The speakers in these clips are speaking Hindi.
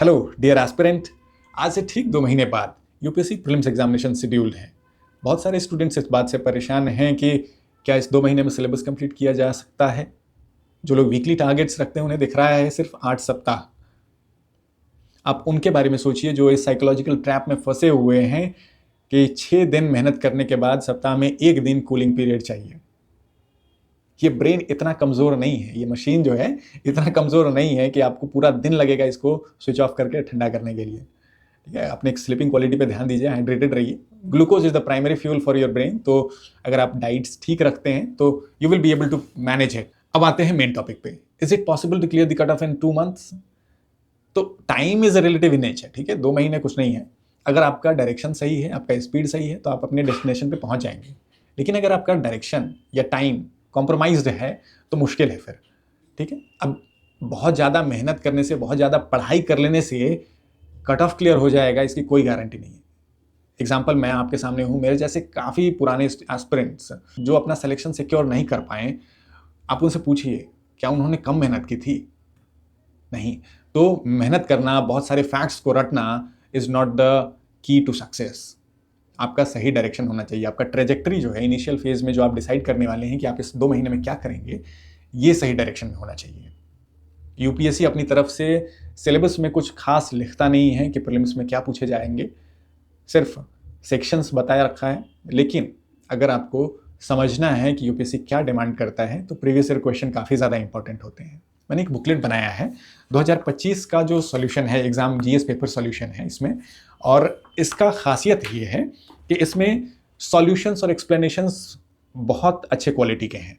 हेलो डियर एस्पिरेंट, आज से ठीक 2 महीने बाद यूपीएससी प्रीलिम्स एग्जामिनेशन शेड्यूल्ड है। बहुत सारे स्टूडेंट्स इस बात से परेशान हैं कि क्या इस 2 महीने में सिलेबस कंप्लीट किया जा सकता है। जो लोग वीकली टारगेट्स रखते हैं उन्हें दिख रहा है सिर्फ 8 सप्ताह। आप उनके बारे में सोचिए जो इस साइकोलॉजिकल ट्रैप में फंसे हुए हैं कि 6 दिन मेहनत करने के बाद सप्ताह में 1 दिन कूलिंग पीरियड चाहिए। ये ब्रेन इतना कमज़ोर नहीं है, ये मशीन जो है इतना कमज़ोर नहीं है कि आपको पूरा दिन लगेगा इसको स्विच ऑफ करके ठंडा करने के लिए। ठीक है, अपने स्लीपिंग क्वालिटी पे ध्यान दीजिए, हाइड्रेटेड रहिए। Glucose is the primary fuel for your brain, तो अगर आप डाइट्स ठीक रखते हैं तो you will be able to manage it. अब आते हैं मेन टॉपिक पे, is it possible to clear the cut off in 2 months? तो time is a relative in nature, ठीक है, 2 महीने कुछ नहीं है। अगर आपका डायरेक्शन सही है, आपका स्पीड सही है, तो आप अपने डेस्टिनेशन पे पहुंच जाएंगे। लेकिन अगर आपका डायरेक्शन या टाइम कॉम्प्रोमाइज्ड है तो मुश्किल है फिर। ठीक है, अब बहुत ज़्यादा मेहनत करने से, बहुत ज़्यादा पढ़ाई कर लेने से कट ऑफ क्लियर हो जाएगा, इसकी कोई गारंटी नहीं है। एग्जाम्पल मैं आपके सामने हूँ, मेरे जैसे काफ़ी पुराने एस्पिरेंट्स जो अपना सिलेक्शन सिक्योर नहीं कर पाए, आप उनसे पूछिए क्या उन्होंने कम मेहनत की थी? नहीं। तो मेहनत करना, बहुत सारे फैक्ट्स को रटना is not the key to success. आपका सही डायरेक्शन होना चाहिए, आपका ट्रेजेक्टरी जो है इनिशियल फेज में जो आप डिसाइड करने वाले हैं कि आप इस 2 महीने में क्या करेंगे, ये सही डायरेक्शन में होना चाहिए। यूपीएससी अपनी तरफ से सिलेबस में कुछ खास लिखता नहीं है कि प्रीलिम्स में क्या पूछे जाएंगे, सिर्फ सेक्शंस बताया रखा है। लेकिन अगर आपको समझना है कि यूपीएससी क्या डिमांड करता है तो प्रीवियस ईयर क्वेश्चन काफ़ी ज़्यादा इंपॉर्टेंट होते हैं। मैंने एक बुकलेट बनाया है 2025 का जो सॉल्यूशन है, एग्जाम जीएस पेपर सॉल्यूशन है इसमें, और इसका खासियत ये है कि इसमें सॉल्यूशंस और एक्सप्लेनेशंस बहुत अच्छे क्वालिटी के हैं।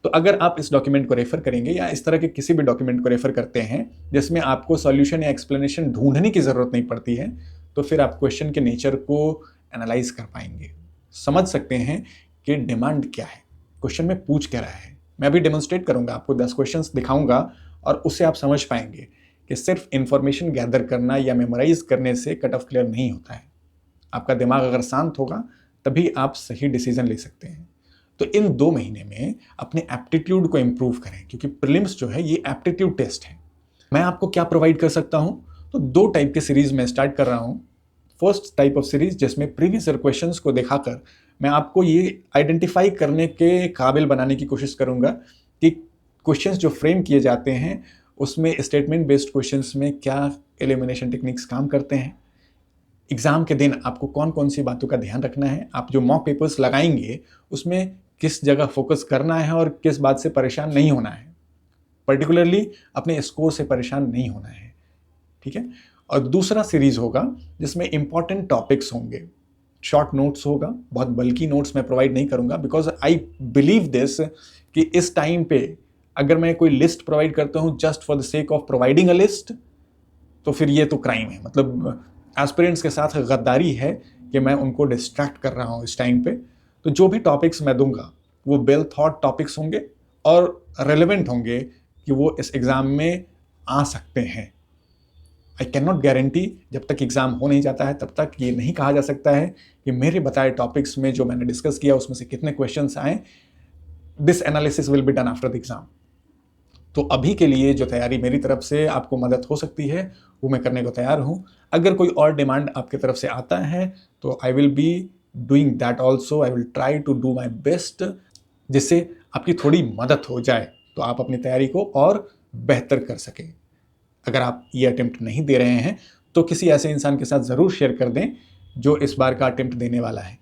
तो अगर आप इस डॉक्यूमेंट को रेफर करेंगे या इस तरह के किसी भी डॉक्यूमेंट को रेफर करते हैं जिसमें आपको सॉल्यूशन या एक्सप्लेनेशन ढूंढने की ज़रूरत नहीं पड़ती है, तो फिर आप क्वेश्चन के नेचर को एनालाइज कर पाएंगे, समझ सकते हैं कि डिमांड क्या है, क्वेश्चन में पूछ क्या रहा है। मैं अभी डेमोन्स्ट्रेट करूंगा, आपको 10 क्वेश्चंस दिखाऊंगा और उससे आप समझ पाएंगे कि सिर्फ इंफॉर्मेशन गैदर करना या मेमोराइज करने से कट ऑफ क्लियर नहीं होता है। आपका दिमाग अगर शांत होगा तभी आप सही डिसीजन ले सकते हैं। तो इन 2 महीने में अपने एप्टीट्यूड को इम्प्रूव करें, क्योंकि प्रीलिम्स जो है ये एप्टीट्यूड टेस्ट है। मैं आपको क्या प्रोवाइड कर सकता हूं? तो 2 टाइप के सीरीज में स्टार्ट कर रहा हूं। फर्स्ट टाइप ऑफ सीरीज जिसमें प्रीवियस ईयर क्वेश्चंस को दिखाकर मैं आपको ये आइडेंटिफाई करने के काबिल बनाने की कोशिश करूंगा कि क्वेश्चंस जो फ्रेम किए जाते हैं उसमें स्टेटमेंट बेस्ड क्वेश्चंस में क्या एलिमिनेशन टेक्निक्स काम करते हैं। एग्जाम के दिन आपको कौन कौन सी बातों का ध्यान रखना है, आप जो मॉक पेपर्स लगाएंगे उसमें किस जगह फोकस करना है और किस बात से परेशान नहीं होना है, पर्टिकुलरली अपने स्कोर से परेशान नहीं होना है। ठीक है, और दूसरा सीरीज होगा जिसमें इंपॉर्टेंट टॉपिक्स होंगे, शॉर्ट नोट्स होगा, बहुत बल्कि नोट्स मैं प्रोवाइड नहीं करूंगा, बिकॉज आई बिलीव दिस कि इस टाइम पे अगर मैं कोई लिस्ट प्रोवाइड करता हूं just for the sake of providing a list, तो फिर ये तो क्राइम है। मतलब एस्पिरेंट्स के साथ गद्दारी है कि मैं उनको डिस्ट्रैक्ट कर रहा हूं इस टाइम पे। तो जो भी टॉपिक्स मैं दूंगा वो वेल थॉट टॉपिक्स होंगे और रेलेवेंट होंगे कि वो इस एग्ज़ाम में आ सकते हैं। आई कैन नॉट गारंटी, जब तक एग्ज़ाम हो नहीं जाता है तब तक ये नहीं कहा जा सकता है कि मेरे बताए टॉपिक्स में जो मैंने डिस्कस किया उसमें से कितने क्वेश्चंस आए। This analysis will be done after the exam. तो अभी के लिए जो तैयारी मेरी तरफ से आपको मदद हो सकती है वो मैं करने को तैयार हूँ। अगर कोई और डिमांड आपकी तरफ से आता है तो I will be doing that also. I will try to do my best, जिससे आपकी थोड़ी मदद हो जाए तो आप अपनी तैयारी को और बेहतर कर सकें। अगर आप ये अटेम्प्ट नहीं दे रहे हैं तो किसी ऐसे इंसान के साथ ज़रूर शेयर कर दें जो इस बार का अटेम्प्ट देने वाला है।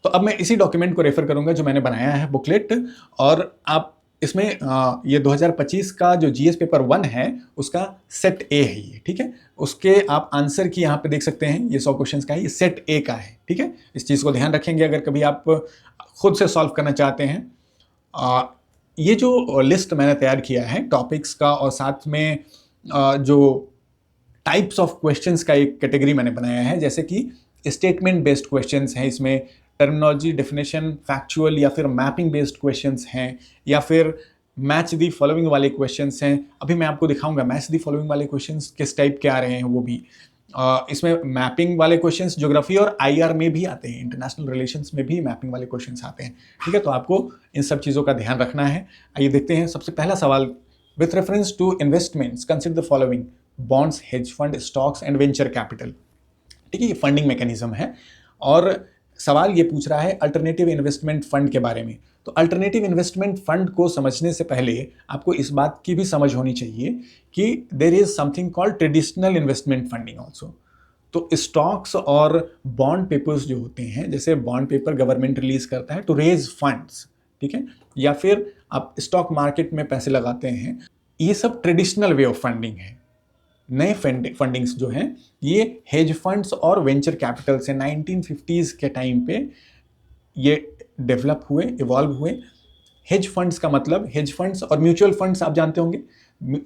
तो अब मैं इसी डॉक्यूमेंट को रेफर करूंगा जो मैंने बनाया है, बुकलेट, और आप इसमें ये 2025 का जो जीएस पेपर 1 है उसका सेट ए है ये। ठीक है, उसके आप आंसर की यहाँ पे देख सकते हैं, ये 100 क्वेश्चंस का है, ये सेट ए का है। ठीक है, इस चीज़ को ध्यान रखेंगे अगर कभी आप खुद से सॉल्व करना चाहते हैं। ये जो लिस्ट मैंने तैयार किया है टॉपिक्स का और साथ में जो टाइप्स ऑफ क्वेश्चंस का एक कैटेगरी मैंने बनाया है, जैसे कि स्टेटमेंट बेस्ड क्वेश्चंस हैं, इसमें टर्मिनोलॉजी, डेफिनेशन, फैक्चुअल या फिर मैपिंग बेस्ड क्वेश्चंस हैं, या फिर मैच दी फॉलोइंग वाले क्वेश्चंस हैं। अभी मैं आपको दिखाऊंगा मैच दी फॉलोइंग वाले क्वेश्चंस किस टाइप के आ रहे हैं वो भी। इसमें मैपिंग वाले क्वेश्चंस ज्योग्राफी और आईआर में भी आते हैं, इंटरनेशनल रिलेशंस में भी मैपिंग वाले क्वेश्चंस आते हैं। ठीक है, तो आपको इन सब चीज़ों का ध्यान रखना है। आइए देखते हैं सबसे पहला सवाल, with reference to investments consider the following, bonds, hedge fund, stocks and venture capital. ठीक है, ये फंडिंग मैकेनिज्म है। और सवाल ये पूछ रहा है अल्टरनेटिव इन्वेस्टमेंट फंड के बारे में। तो अल्टरनेटिव इन्वेस्टमेंट फंड को समझने से पहले आपको इस बात की भी समझ होनी चाहिए कि there is something called traditional investment funding also. तो स्टॉक्स और बॉन्ड पेपर्स जो होते हैं, जैसे बॉन्ड पेपर गवर्नमेंट रिलीज करता है टू रेज फंड्स, ठीक है, या फिर आप स्टॉक मार्केट में पैसे लगाते हैं, ये सब ट्रेडिशनल वे ऑफ फंडिंग है। नए फंडिंग्स जो हैं ये हेज फंड्स और वेंचर कैपिटल से 1950s के टाइम पे ये डेवलप हुए, इवॉल्व हुए। हेज फंड्स का मतलब, हेज फंड्स और म्यूचुअल फंड्स आप जानते होंगे,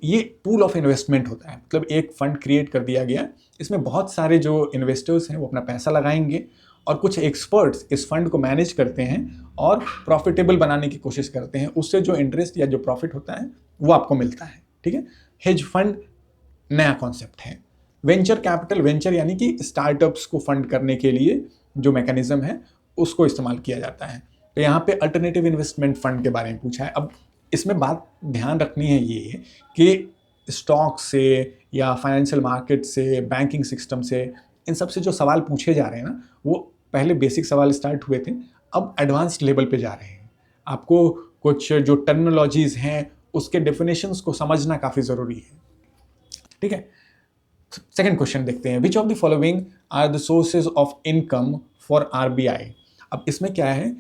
ये पूल ऑफ इन्वेस्टमेंट होता है। मतलब एक फंड क्रिएट कर दिया गया, इसमें बहुत सारे जो इन्वेस्टर्स हैं वो अपना पैसा लगाएंगे और कुछ एक्सपर्ट्स इस फंड को मैनेज करते हैं और प्रॉफिटेबल बनाने की कोशिश करते हैं। उससे जो इंटरेस्ट या जो प्रॉफिट होता है वो आपको मिलता है। ठीक है, हेज फंड नया कॉन्सेप्ट है। वेंचर कैपिटल, वेंचर यानी कि स्टार्टअप्स को फंड करने के लिए जो मैकेनिज्म है उसको इस्तेमाल किया जाता है। तो यहाँ पे अल्टरनेटिव इन्वेस्टमेंट फंड के बारे में पूछा है। अब इसमें बात ध्यान रखनी है ये कि स्टॉक से या फाइनेंशियल मार्केट से, बैंकिंग सिस्टम से, इन सब से जो सवाल पूछे जा रहे हैं ना, वो पहले बेसिक सवाल स्टार्ट हुए थे, अब एडवांस्ड लेवल पे जा रहे हैं। आपको कुछ जो टर्मिनोलॉजीज हैं उसके डेफिनेशंस को समझना काफ़ी ज़रूरी है। ठीक है, सेकंड क्वेश्चन देखते हैं। Which of the following are the sources of income for RBI. अब इसमें क्या है,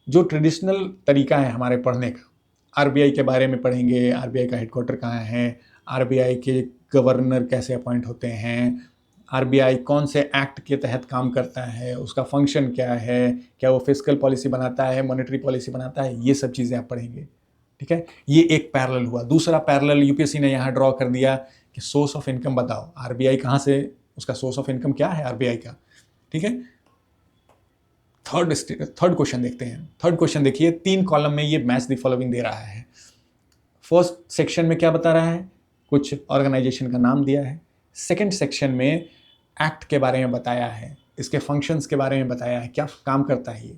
जो ट्रेडिशनल तरीका है हमारे पढ़ने का, आरबीआई के बारे में पढ़ेंगे, आरबीआई का हेडक्वार्टर कहाँ है, आरबीआई के गवर्नर कैसे अपॉइंट होते हैं, आरबीआई कौन से एक्ट के तहत काम करता है, उसका फंक्शन क्या है, क्या वो फिस्कल पॉलिसी बनाता है, मॉनेटरी पॉलिसी बनाता है, ये सब चीज़ें आप पढ़ेंगे। ठीक है, ये एक पैरेलल हुआ। दूसरा पैरेलल यूपीएससी ने यहाँ ड्रॉ कर दिया कि सोर्स ऑफ इनकम बताओ, आरबीआई कहाँ से, उसका सोर्स ऑफ इनकम क्या है आरबीआई का। ठीक है, थर्ड क्वेश्चन देखते हैं। थर्ड क्वेश्चन देखिए, 3 कॉलम में ये मैच द फॉलोइंग दे रहा है। फर्स्ट सेक्शन में क्या बता रहा है, कुछ ऑर्गेनाइजेशन का नाम दिया है। सेकंड सेक्शन में एक्ट के बारे में बताया है, इसके फंक्शंस के बारे में बताया है, क्या काम करता है ये।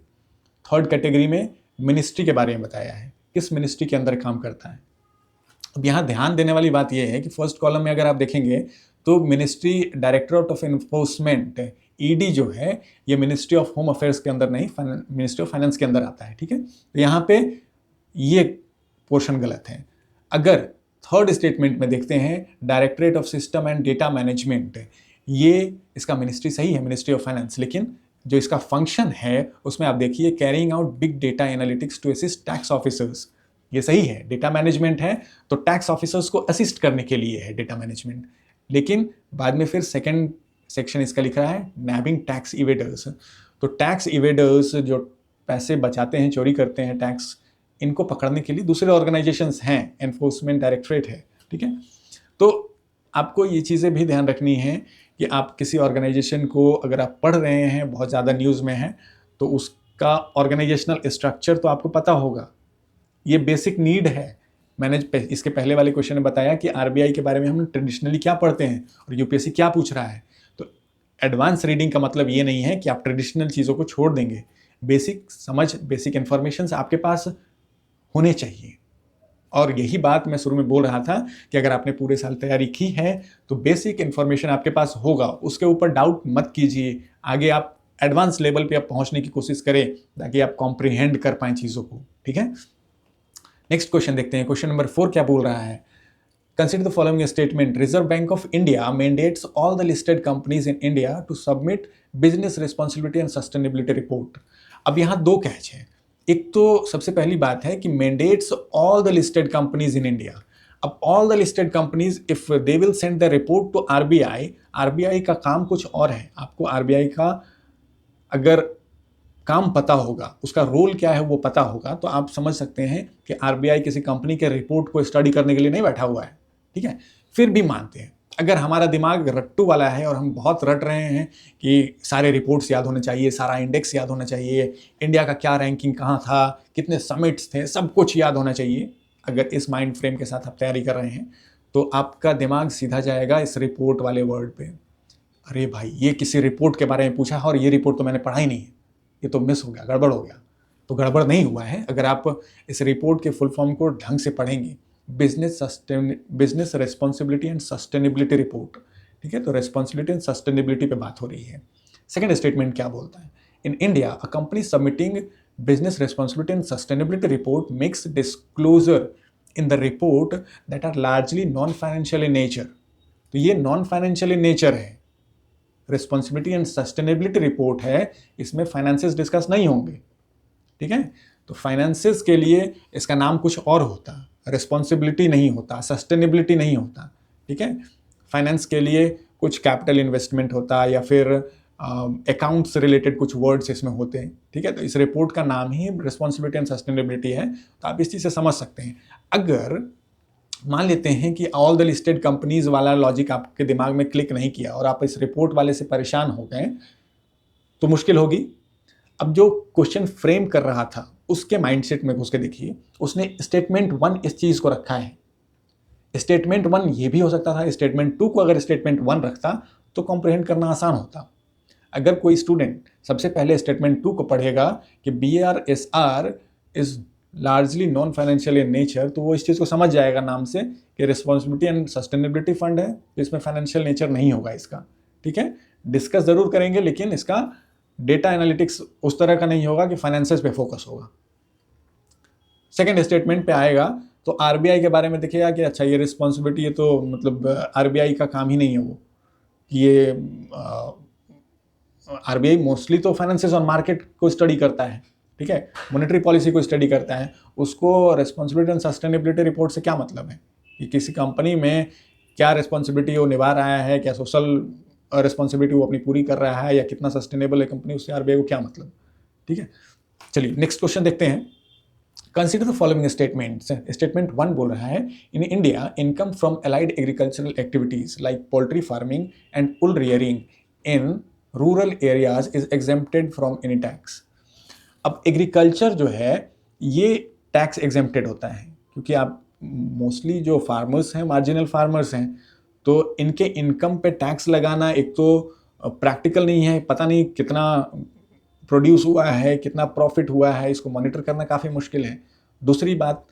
थर्ड कैटेगरी में मिनिस्ट्री के बारे में बताया है, किस मिनिस्ट्री के अंदर काम करता है। अब यहाँ ध्यान देने वाली बात यह है कि फर्स्ट कॉलम में अगर आप देखेंगे तो ministry directorate of enforcement, ED जो है, ये मिनिस्ट्री ऑफ होम अफेयर्स के अंदर नहीं, मिनिस्ट्री ऑफ फाइनेंस के अंदर आता है। ठीक है, तो यहाँ पे ये पोर्शन गलत है। अगर थर्ड स्टेटमेंट में देखते हैं directorate of system and data management, ये इसका मिनिस्ट्री सही है, मिनिस्ट्री ऑफ फाइनेंस, लेकिन जो इसका फंक्शन है उसमें आप देखिए carrying out big data analytics to assist tax officers, ये सही है। डेटा मैनेजमेंट है तो टैक्स ऑफिसर्स को असिस्ट करने के लिए है डेटा मैनेजमेंट। लेकिन बाद में फिर सेकंड सेक्शन इसका लिख रहा है नैबिंग टैक्स इवेडर्स। तो टैक्स इवेडर्स जो पैसे बचाते हैं, चोरी करते हैं टैक्स, इनको पकड़ने के लिए दूसरे ऑर्गेनाइजेशंस हैं, एनफोर्समेंट डायरेक्टरेट है। ठीक है, तो आपको ये चीज़ें भी ध्यान रखनी है कि आप किसी ऑर्गेनाइजेशन को अगर आप पढ़ रहे हैं, बहुत ज़्यादा न्यूज़ में है, तो उसका ऑर्गेनाइजेशनल स्ट्रक्चर तो आपको पता होगा, ये बेसिक नीड है। मैंने इसके पहले वाले क्वेश्चन में बताया कि आरबीआई के बारे में हम ट्रेडिशनली क्या पढ़ते हैं और यूपीएससी क्या पूछ रहा है। तो एडवांस रीडिंग का मतलब ये नहीं है कि आप ट्रेडिशनल चीज़ों को छोड़ देंगे। बेसिक समझ, बेसिक इन्फॉर्मेशन आपके पास होने चाहिए। और यही बात मैं शुरू में बोल रहा था कि अगर आपने पूरे साल तैयारी की है तो बेसिक इन्फॉर्मेशन आपके पास होगा, उसके ऊपर डाउट मत कीजिए। आगे आप एडवांस लेवल पे आप पहुंचने की कोशिश करें ताकि आप कॉम्प्रिहेंड कर पाएँ चीज़ों को। ठीक है, नेक्स्ट क्वेश्चन देखते हैं। क्वेश्चन नंबर 4 क्या बोल रहा है, consider the following statement. Reserve Bank of India mandates all the listed companies in India to submit business responsibility and sustainability report. अब यहाँ 2 कैच है। एक तो सबसे पहली बात है कि mandates all the listed companies in India. अब all the listed companies if they will send the report to RBI, RBI का काम कुछ और है। आपको आरबीआई का अगर काम पता होगा, उसका रोल क्या है वो पता होगा, तो आप समझ सकते हैं कि आरबीआई किसी कंपनी के रिपोर्ट को स्टडी करने के लिए नहीं बैठा हुआ है। ठीक है, फिर भी मानते हैं अगर हमारा दिमाग रट्टू वाला है और हम बहुत रट रहे हैं कि सारे रिपोर्ट्स याद होने चाहिए, सारा इंडेक्स याद होना चाहिए, इंडिया का क्या रैंकिंग कहाँ था, कितने समिट्स थे, सब कुछ याद होना चाहिए, अगर इस माइंड फ्रेम के साथ आप तैयारी कर रहे हैं तो आपका दिमाग सीधा जाएगा इस रिपोर्ट वाले वर्ड पे। अरे भाई, ये किसी रिपोर्ट के बारे में पूछा है और ये रिपोर्ट तो मैंने पढ़ा ही नहीं है, ये तो मिस हो गया, गड़बड़ हो गया। तो गड़बड़ नहीं हुआ है अगर आप इस रिपोर्ट के फुल फॉर्म को ढंग से पढ़ेंगे। Business responsibility and sustainability report. ठीक है, तो रेस्पॉन्सिबिलिटी एंड सस्टेनेबिलिटी पे बात हो रही है। सेकंड स्टेटमेंट क्या बोलता है? In India a company submitting business responsibility and sustainability report makes disclosure in the report that are largely non financial in nature. तो ये नॉन फाइनेंशियल इन नेचर है, रिस्पॉन्सिबिलिटी एंड सस्टेनेबिलिटी रिपोर्ट है, इसमें फाइनेंसेस डिस्कस नहीं होंगे। ठीक है, तो फाइनेंसेस के लिए इसका नाम कुछ और होता, रिस्पॉन्सिबिलिटी नहीं होता, सस्टेनेबिलिटी नहीं होता। ठीक है, फाइनेंस के लिए कुछ कैपिटल इन्वेस्टमेंट होता या फिर अकाउंट्स रिलेटेड कुछ वर्ड्स इसमें होते हैं। ठीक है, तो इस रिपोर्ट का नाम ही रिस्पॉन्सिबिलिटी एंड सस्टेनेबिलिटी है, तो आप इस चीज़ से समझ सकते हैं। अगर मान लेते हैं कि ऑल द लिस्टेड कंपनीज वाला लॉजिक आपके दिमाग में क्लिक नहीं किया और आप इस रिपोर्ट वाले से परेशान हो गए तो मुश्किल होगी। अब जो क्वेश्चन फ्रेम कर रहा था उसके माइंडसेट में घुस के देखिए, उसने स्टेटमेंट 1 इस चीज़ को रखा है। स्टेटमेंट 1 ये भी हो सकता था, स्टेटमेंट 2 को अगर स्टेटमेंट 1 रखता तो कॉम्प्रिहेंड करना आसान होता। अगर कोई स्टूडेंट सबसे पहले स्टेटमेंट 2 को पढ़ेगा कि BRSR is largely non financial in nature, तो वो इस चीज़ को समझ जाएगा नाम से कि रिस्पॉन्सिबिलिटी एंड सस्टेनेबिलिटी फंड है, तो इसमें फाइनेंशियल नेचर नहीं होगा इसका। ठीक है, डिस्कस जरूर करेंगे लेकिन इसका डेटा एनालिटिक्स उस तरह का नहीं होगा कि फाइनेंसेस पे फोकस होगा। सेकेंड स्टेटमेंट पे आएगा तो RBI के बारे में देखिएगा कि अच्छा ये रिस्पॉन्सिबिलिटी, ये तो मतलब RBI का काम ही नहीं है वो, ये RBI मोस्टली तो फाइनेंसेस और मार्केट को स्टडी करता है। ठीक है, मॉनेटरी पॉलिसी को स्टडी करता है, उसको रिस्पॉन्सिबिलिटी एंड सस्टेनेबिलिटी रिपोर्ट से क्या मतलब है कि किसी कंपनी में क्या रिस्पॉन्सिबिलिटी वो निभा रहा है, क्या सोशल रिस्पॉन्सिबिलिटी वो अपनी पूरी कर रहा है, या कितना सस्टेनेबल है कंपनी, उससे RBI को क्या मतलब। ठीक है, चलिए नेक्स्ट क्वेश्चन देखते हैं। Consider the following statements. Statement 1 बोल रहा है, in India income from allied agricultural activities like poultry farming and wool rearing in rural areas is exempted from any tax. अब एग्रीकल्चर जो है ये टैक्स एग्जेम्प्टेड होता है, क्योंकि आप मोस्टली जो फार्मर्स हैं मार्जिनल फार्मर्स हैं, तो इनके इनकम पे टैक्स लगाना एक तो प्रैक्टिकल नहीं है, पता नहीं कितना प्रोड्यूस हुआ है, कितना प्रॉफिट हुआ है, इसको मॉनिटर करना काफ़ी मुश्किल है। दूसरी बात,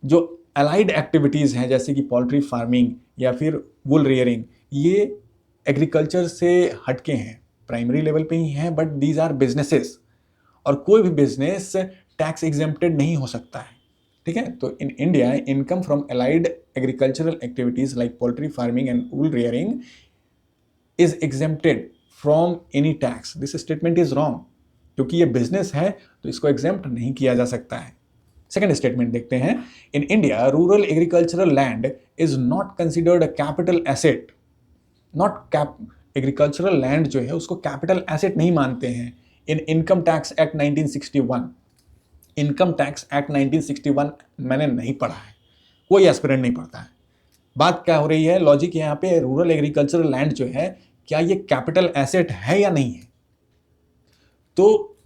जो अलाइड एक्टिविटीज़ हैं जैसे कि पोल्ट्री फार्मिंग या फिर वुल रियरिंग, ये एग्रीकल्चर से हटके हैं, प्राइमरी लेवल पे ही हैं, बट दीज आर बिजनेसेस, और कोई भी बिजनेस टैक्स एग्जेम्प्टेड नहीं हो सकता है। ठीक है, तो in India income from allied agricultural activities like poultry farming and wool rearing is exempted from any tax. This statement is wrong, क्योंकि ये बिजनेस है तो इसको एग्जेम्प्ट नहीं किया जा सकता है। सेकेंड स्टेटमेंट देखते हैं। In India rural agricultural land is not considered a capital asset. Agricultural land जो है उसको कैपिटल एसेट नहीं मानते हैं इन income tax act 1961। Income tax act 1961 मैंने नहीं पढ़ा है, कोई एस्पिरेंट नहीं पढ़ता है। बात क्या हो रही है, लॉजिक यहाँ पे, रूरल एग्रीकल्चरल लैंड जो है क्या ये कैपिटल एसेट है या नहीं है। तो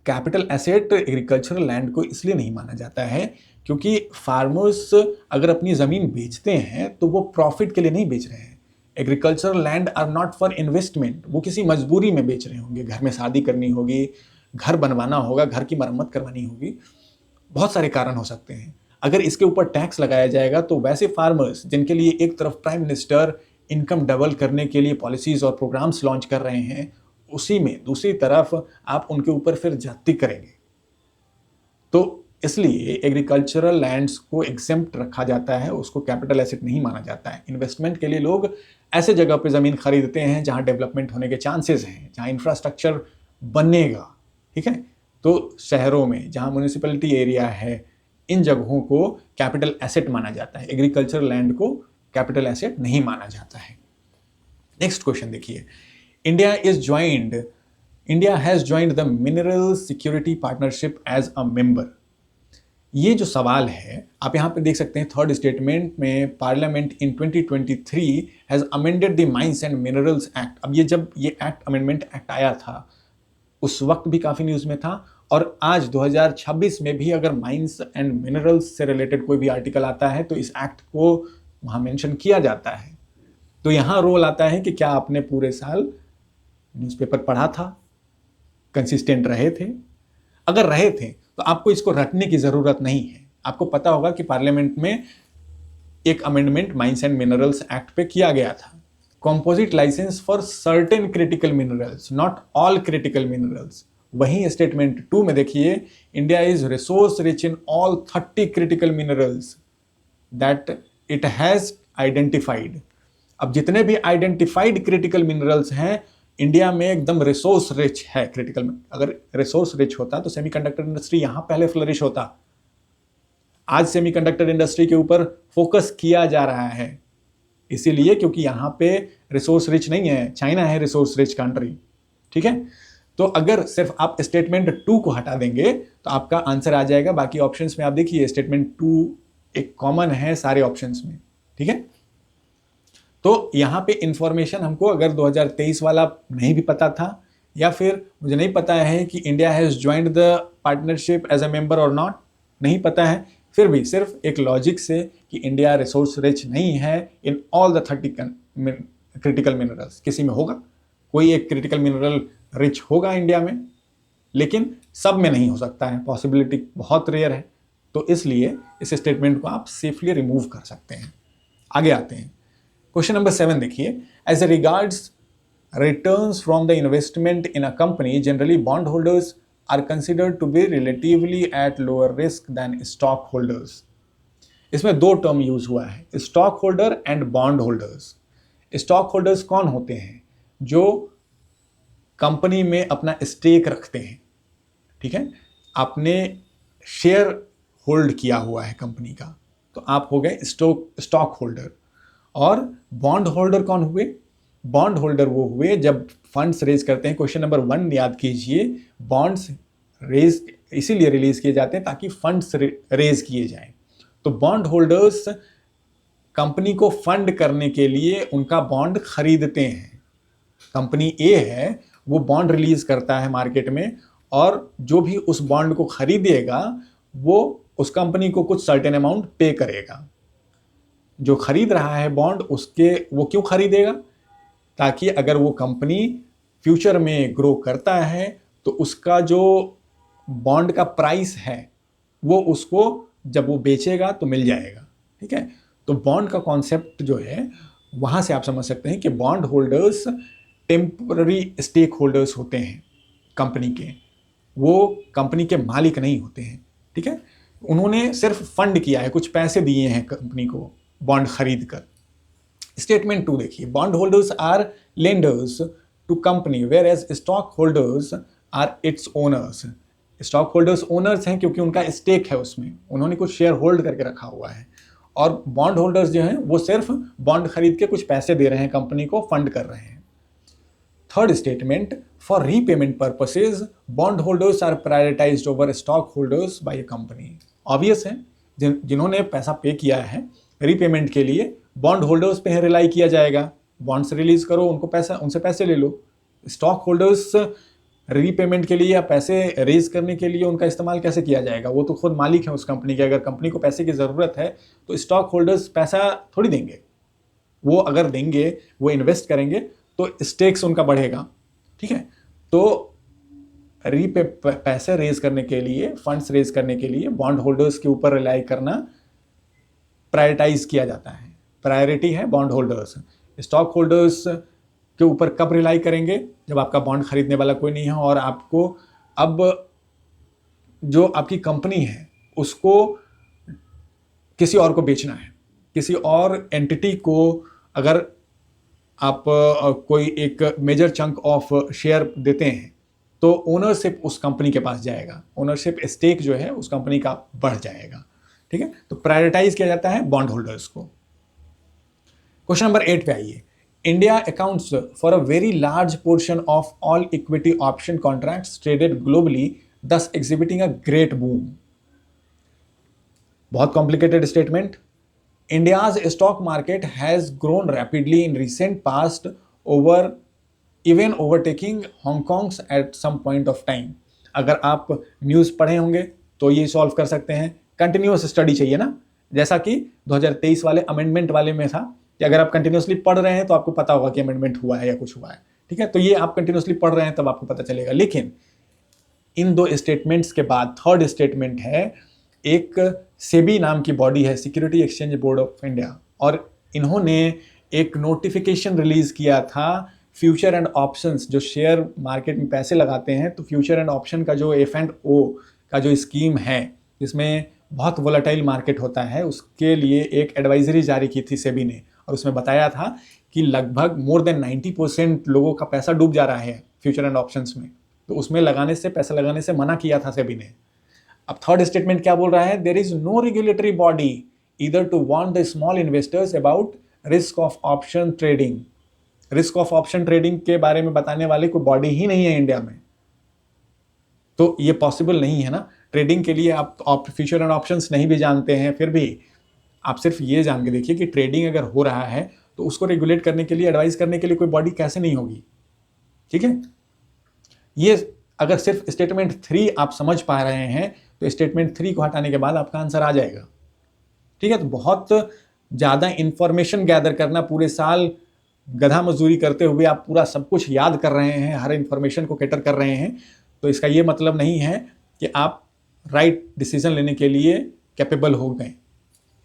कैपिटल एसेट एग्रीकल्चरल लैंड को इसलिए नहीं माना जाता है क्योंकि फार्मर्स अगर अपनी ज़मीन बेचते हैं तो वो प्रॉफिट के लिए नहीं बेच रहे हैं। Agricultural land are not for investment, वो किसी मजबूरी में बेच रहे होंगे, घर में शादी करनी होगी, घर बनवाना होगा, घर की मरम्मत करवानी होगी, बहुत सारे कारण हो सकते हैं। अगर इसके ऊपर टैक्स लगाया जाएगा तो वैसे फार्मर्स जिनके लिए एक तरफ प्राइम मिनिस्टर इनकम डबल करने के लिए पॉलिसीज़ और प्रोग्राम्स लॉन्च कर रहे हैं, उसी में दूसरी तरफ आप उनके ऊपर फिर ज्यादती करेंगे। तो इसलिए एग्रीकल्चरल लैंड्स को एग्जेम्प्ट रखा जाता है, उसको कैपिटल एसेट नहीं माना जाता है। इन्वेस्टमेंट के लिए लोग ऐसे जगह पे ज़मीन खरीदते हैं जहां डेवलपमेंट होने के चांसेस हैं, जहां इंफ्रास्ट्रक्चर बनेगा। ठीक है, तो शहरों में जहां म्यूनिसिपैलिटी एरिया है, इन जगहों को कैपिटल एसेट माना जाता है, एग्रीकल्चरल लैंड को कैपिटल एसेट नहीं माना जाता है। नेक्स्ट क्वेश्चन देखिए। India has joined the Mineral Security Partnership as a member। ये जो सवाल है आप यहाँ पे देख सकते हैं, थर्ड स्टेटमेंट में, parliament in 2023 has amended the mines and minerals act. अब ये जब ये एक्ट अमेंडमेंट एक्ट आया था उस वक्त भी काफ़ी न्यूज़ में था, और आज 2026 में भी अगर माइंस एंड मिनरल्स से रिलेटेड कोई भी आर्टिकल आता है तो इस एक्ट को वहाँ मेंशन किया जाता है। तो यहाँ रोल आता है कि क्या आपने पूरे साल न्यूज़पेपर पढ़ा था, कंसिस्टेंट रहे थे। अगर रहे थे तो आपको इसको रटने की ज़रूरत नहीं है। आपको पता होगा कि पार्लियामेंट में एक amendment mines and minerals act पे किया गया था। Composite licence for certain critical minerals, not all critical minerals. वहीं स्टेटमेंट 2 में देखिए, India is resource rich in all 30 critical minerals that it has identified. अब जितने भी आइडेंटिफाइड क्रिटिकल मिनरल्स हैं, इंडिया में एकदम रिसोर्स रिच है क्रिटिकल। अगर रिसोर्स रिच होता तो सेमीकंडक्टर इंडस्ट्री यहां पहले फ्लरिश होता। आज सेमीकंडक्टर इंडस्ट्री के ऊपर फोकस किया जा रहा है, इसीलिए क्योंकि यहां पे रिसोर्स रिच नहीं है, चाइना है रिसोर्स रिच कंट्री। ठीक है, तो अगर सिर्फ आप स्टेटमेंट 2 को हटा देंगे तो आपका आंसर आ जाएगा। बाकी ऑप्शंस में आप देखिए स्टेटमेंट 2 एक कॉमन है सारे ऑप्शंस में। ठीक है, तो यहां पे इंफॉर्मेशन हमको अगर 2023 वाला नहीं भी पता था, या फिर मुझे नहीं पता है कि India has joined the partnership as a member और नॉट, नहीं पता है, फिर भी सिर्फ एक लॉजिक से कि इंडिया रिसोर्स रिच नहीं है in all the 30 critical minerals, किसी में होगा, कोई एक क्रिटिकल मिनरल रिच होगा इंडिया में, लेकिन सब में नहीं हो सकता है, पॉसिबिलिटी बहुत रेयर है। तो इसलिए इस स्टेटमेंट को आप सेफली रिमूव कर सकते हैं। आगे आते हैं, क्वेश्चन नंबर 7 देखिए, as regards returns from the investment in a company generally bond holders are considered to be relatively at lower risk than stock holders. इसमें 2 टर्म यूज हुआ है, stock holder and bond holders. Stock holders कौन होते हैं? जो कंपनी में अपना स्टेक रखते हैं। ठीक है, आपने शेयर होल्ड किया हुआ है कंपनी का, तो आप हो गए स्टॉक होल्डर। और बॉन्ड होल्डर कौन हुए? बॉन्ड होल्डर वो हुए जब फंड्स रेज करते हैं। क्वेश्चन नंबर 1 याद कीजिए, बॉन्ड्स रेज इसीलिए रिलीज किए जाते हैं ताकि फंड्स रेज किए जाएं। तो बॉन्ड होल्डर्स कंपनी को फंड करने के लिए उनका बॉन्ड खरीदते हैं। कंपनी ए है, वो बॉन्ड रिलीज करता है मार्केट में, और जो भी उस बॉन्ड को खरीदेगा वो उस कंपनी को कुछ सर्टेन अमाउंट पे करेगा। जो खरीद रहा है बॉन्ड, उसके वो क्यों खरीदेगा? ताकि अगर वो कंपनी फ्यूचर में ग्रो करता है तो उसका जो बॉन्ड का प्राइस है वो उसको जब वो बेचेगा तो मिल जाएगा। ठीक है, तो बॉन्ड का कॉन्सेप्ट जो है वहां से आप समझ सकते हैं कि bond holders temporary stakeholders होते हैं कंपनी के, वो कंपनी के मालिक नहीं होते हैं। ठीक है, उन्होंने सिर्फ फंड किया है, कुछ पैसे दिए हैं कंपनी को बॉन्ड खरीद कर। स्टेटमेंट 2 देखिए, bond holders are lenders to company whereas stock holders are its owners. Stock holders owners हैं क्योंकि उनका स्टेक है, उसमें उन्होंने कुछ शेयर होल्ड करके रखा हुआ है। और बॉन्ड होल्डर्स जो हैं वो सिर्फ बॉन्ड खरीद के कुछ पैसे दे रहे हैं कंपनी को, फंड कर रहे हैं। Third statement, for repayment purposes bond holders are prioritised over stock holders by a company. Obvious है, जिन्होंने पैसा पे किया है रीपेमेंट के लिए, बॉन्ड होल्डर्स पे रिलाई किया जाएगा। बॉन्ड्स रिलीज करो, उनको पैसा, उनसे पैसे ले लो। स्टॉक होल्डर्स रीपेमेंट के लिए या पैसे रेज करने के लिए उनका इस्तेमाल कैसे किया जाएगा? वो तो खुद मालिक है उस कंपनी के। अगर कंपनी को पैसे की ज़रूरत है तो स्टॉक होल्डर्स पैसा थोड़ी देंगे। वो अगर देंगे, वो इन्वेस्ट करेंगे तो स्टेक्स उनका बढ़ेगा। ठीक है, तो पैसे रेज करने के लिए, फंड्स रेज करने के लिए बॉन्ड होल्डर्स के ऊपर रिलाई करना प्रायोरिटाइज किया जाता है। प्रायोरिटी है बॉन्ड होल्डर्स। स्टॉक होल्डर्स के ऊपर कब रिलाई करेंगे? जब आपका बॉन्ड खरीदने वाला कोई नहीं है और आपको अब जो आपकी कंपनी है उसको किसी और को बेचना है, किसी और एंटिटी को अगर आप कोई एक मेजर चंक ऑफ शेयर देते हैं तो ओनरशिप उस कंपनी के पास जाएगा, ओनरशिप स्टेक जो है उस कंपनी का बढ़ जाएगा। ठीक है, तो प्रायोरिटाइज किया जाता है बॉन्ड होल्डर्स को। क्वेश्चन नंबर 8 पे आइए, India accounts for a very large portion of all equity option contracts traded globally thus exhibiting a great boom। बहुत complicated statement. India's stock market has grown rapidly in recent past even overtaking Hong Kong's at some point of time। अगर आप न्यूज़ पढ़े होंगे तो ये सॉल्व कर सकते हैं। कंटिन्यूअस स्टडी चाहिए ना, जैसा कि 2023 वाले अमेंडमेंट वाले में था कि अगर आप कंटिन्यूअसली पढ़ रहे हैं तो आपको पता होगा कि अमेंडमेंट हुआ है या कुछ हुआ है। ठीक है, तो ये आप कंटिन्यूअसली पढ़ रहे हैं तब आपको पता चलेगा। लेकिन इन 2 स्टेटमेंट्स के बाद थर्ड स्टेटमेंट है एक सेबी नाम की बॉडी है, security exchange board of India, और इन्होंने एक नोटिफिकेशन रिलीज किया था फ्यूचर एंड ऑप्शंस, जो शेयर मार्केट में पैसे लगाते हैं, तो फ्यूचर एंड ऑप्शन का जो F&O का जो स्कीम है, जिसमें बहुत वोलेटाइल मार्केट होता है, उसके लिए एक एडवाइजरी जारी की थी सेबी ने, और उसमें बताया था कि लगभग मोर देन 90% लोगों का पैसा डूब जा रहा है फ्यूचर एंड ऑप्शंस में, तो उसमें पैसा लगाने से मना किया था सेबी ने। अब थर्ड स्टेटमेंट क्या बोल रहा है? There is no regulatory body either to warn the small investors about risk of option trading. Risk of option trading के बारे में बताने वाली कोई बॉडी ही नहीं है इंडिया में, तो ये पॉसिबल नहीं है ना। ट्रेडिंग के लिए आप फ्यूचर एंड ऑप्शंस नहीं भी जानते हैं, फिर भी आप सिर्फ ये जान के देखिए कि ट्रेडिंग अगर हो रहा है तो उसको रेगुलेट करने के लिए, एडवाइस करने के लिए कोई बॉडी कैसे नहीं होगी, ठीक है। ये अगर सिर्फ स्टेटमेंट 3 आप समझ पा रहे हैं तो स्टेटमेंट 3 को हटाने के बाद आपका आंसर आ जाएगा, ठीक है। तो बहुत ज़्यादा इंफॉर्मेशन गैदर करना, पूरे साल गधा मजदूरी करते हुए आप पूरा सब कुछ याद कर रहे हैं, हर इंफॉर्मेशन को कैटर कर रहे हैं, तो इसका ये मतलब नहीं है कि आप राइट डिसीजन लेने के लिए कैपेबल हो गए।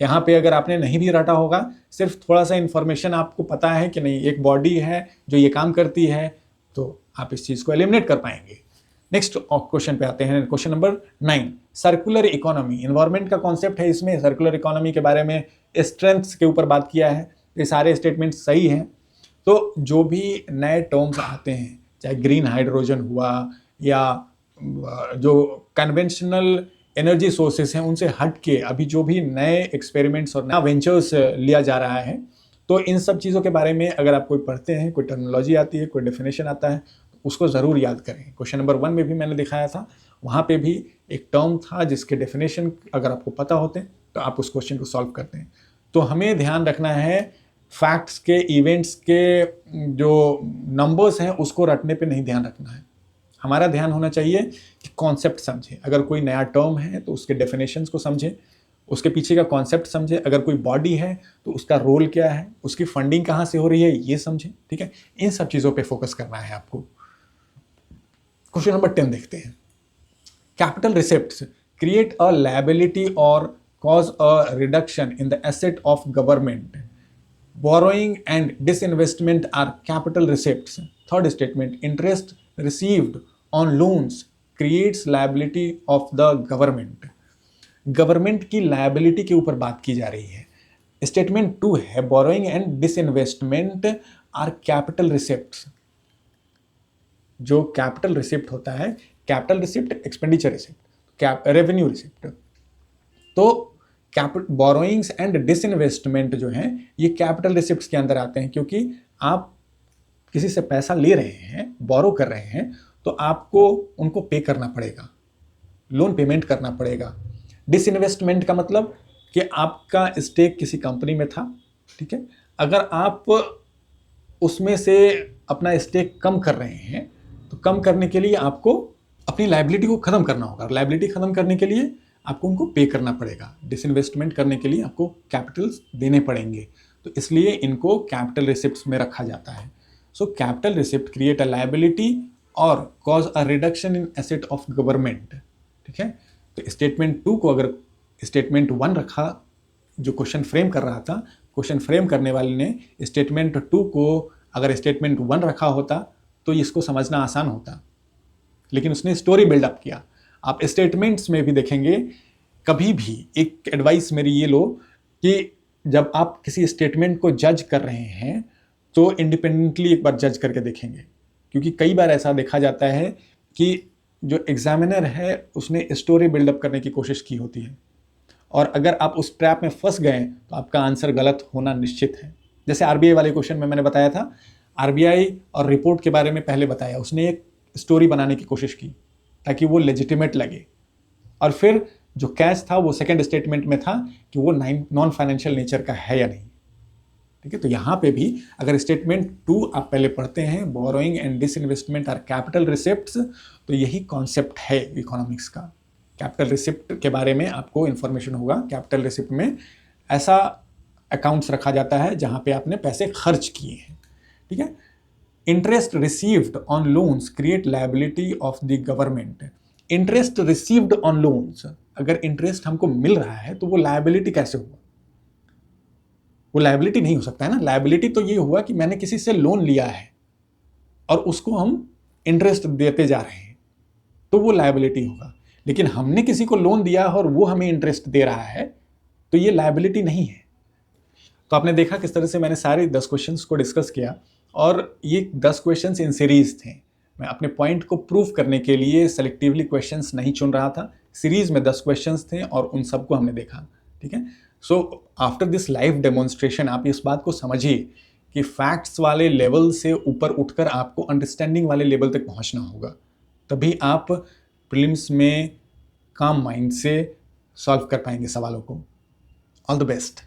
यहाँ पे अगर आपने नहीं भी रटा होगा, सिर्फ थोड़ा सा इंफॉर्मेशन आपको पता है कि नहीं एक बॉडी है जो ये काम करती है, तो आप इस चीज़ को एलिमिनेट कर पाएंगे। नेक्स्ट क्वेश्चन पे आते हैं, question number 9, circular economy. Environment का कॉन्सेप्ट है इसमें, सर्कुलर इकोनॉमी के बारे में स्ट्रेंथ्स के ऊपर बात किया है, ये सारे स्टेटमेंट सही हैं। तो जो भी नए टर्म्स आते हैं, चाहे ग्रीन हाइड्रोजन हुआ या जो कन्वेंशनल एनर्जी सोर्सेस हैं उनसे हट के अभी जो भी नए एक्सपेरिमेंट्स और नया वेंचर्स लिया जा रहा है, तो इन सब चीज़ों के बारे में अगर आप कोई पढ़ते हैं, कोई टर्मिनोलॉजी आती है, कोई डेफिनेशन आता है, तो उसको ज़रूर याद करें। क्वेश्चन नंबर 1 में भी मैंने दिखाया था, वहाँ पे भी एक टर्म था जिसके डेफिनेशन अगर आपको पता होते हैं तो आप उस क्वेश्चन को सॉल्व करते हैं। तो हमें ध्यान रखना है फैक्ट्स के, इवेंट्स के जो नंबर्स हैं उसको रटने पे नहीं ध्यान रखना है। हमारा ध्यान होना चाहिए कि कॉन्सेप्ट समझें। अगर कोई नया टर्म है तो उसके डेफिनेशंस को समझें, उसके पीछे का कॉन्सेप्ट समझें। अगर कोई बॉडी है तो उसका रोल क्या है, उसकी फंडिंग कहाँ से हो रही है, ये समझें, ठीक है। इन सब चीज़ों पे फोकस करना है आपको। क्वेश्चन नंबर 10 देखते हैं। Capital receipts create a liability और cause a reduction in the asset of government. Borrowing and disinvestment are capital receipts. Third statement, interest received on loans creates liability of the government. Government की लायबिलिटी के ऊपर बात की जा रही है। स्टेटमेंट 2 है, borrowing and disinvestment are capital receipts. जो कैपिटल रिसिप्ट होता है, capital receipt, expenditure receipt, revenue receipt, तो बोरोइंग्स एंड डिसइन्वेस्टमेंट जो हैं ये कैपिटल रिसिप्ट्स के अंदर आते हैं, क्योंकि आप किसी से पैसा ले रहे हैं, बोरो कर रहे हैं, तो आपको उनको पे करना पड़ेगा, लोन पेमेंट करना पड़ेगा। डिसइन्वेस्टमेंट का मतलब कि आपका स्टेक किसी कंपनी में था, ठीक है, अगर आप उसमें से अपना स्टेक कम कर रहे हैं तो कम करने के लिए आपको अपनी लायबिलिटी को ख़त्म करना होगा। लायबिलिटी ख़त्म करने के लिए आपको उनको पे करना पड़ेगा। डिसइन्वेस्टमेंट करने के लिए आपको कैपिटल्स देने पड़ेंगे, तो इसलिए इनको कैपिटल रिसिप्ट्स में रखा जाता है। So capital receipt create a liability और cause a reduction in asset of government, ठीक है। तो स्टेटमेंट 2 को अगर स्टेटमेंट 1 रखा, जो क्वेश्चन फ्रेम कर रहा था, क्वेश्चन फ्रेम करने वाले ने स्टेटमेंट 2 को अगर स्टेटमेंट 1 रखा होता तो इसको समझना आसान होता, लेकिन उसने स्टोरी बिल्डअप किया। आप स्टेटमेंट्स में भी देखेंगे, कभी भी एक एडवाइस मेरी ये लो कि जब आप किसी स्टेटमेंट को जज कर रहे हैं तो इंडिपेंडेंटली एक बार जज करके देखेंगे, क्योंकि कई बार ऐसा देखा जाता है कि जो एग्जामिनर है उसने स्टोरी बिल्डअप करने की कोशिश की होती है, और अगर आप उस ट्रैप में फंस गए तो आपका आंसर गलत होना निश्चित है। जैसे आरबीआई वाले क्वेश्चन में मैंने बताया था, आरबीआई और रिपोर्ट के बारे में पहले बताया, उसने एक स्टोरी बनाने की कोशिश की ताकि वो लेजिटिमेट लगे, और फिर जो कैच था वो सेकंड स्टेटमेंट में था कि वो नॉन फाइनेंशियल नेचर का है या नहीं, ठीक है। तो यहाँ पे भी अगर स्टेटमेंट 2 आप पहले पढ़ते हैं, borrowing and disinvestment are capital receipts, तो यही कॉन्सेप्ट है इकोनॉमिक्स का। कैपिटल रिसिप्ट के बारे में आपको इन्फॉर्मेशन होगा। कैपिटल रिसिप्ट में ऐसा अकाउंट्स रखा जाता है जहाँ पे आपने पैसे खर्च किए हैं, ठीक है। Interest received on loans create liability of the government. Interest received on loans, अगर इंटरेस्ट हमको मिल रहा है तो वो लायबिलिटी कैसे हुआ? वो लायबिलिटी नहीं हो सकता है ना। लायबिलिटी तो ये हुआ कि मैंने किसी से लोन लिया है और उसको हम इंटरेस्ट देते जा रहे हैं, तो वो लायबिलिटी होगा। लेकिन हमने किसी को लोन दिया और वो हमें इंटरेस्ट दे रहा है, तो ये लायबिलिटी नहीं है। तो आपने देखा किस तरह से मैंने सारे 10 क्वेश्चंस को डिस्कस किया, और ये 10 क्वेश्चंस इन सीरीज थे। मैं अपने पॉइंट को प्रूव करने के लिए सेलेक्टिवली क्वेश्चंस नहीं चुन रहा था। सीरीज में 10 क्वेश्चंस थे और उन सबको हमने देखा। ठीक है। So after this live demonstration आप इस बात को समझिए कि फैक्ट्स वाले लेवल से ऊपर उठकर आपको अंडरस्टैंडिंग वाले लेवल तक पहुंचना होगा, तभी आप प्रीलिम्स में काम माइंड से सॉल्व कर पाएंगे सवालों को। All the best.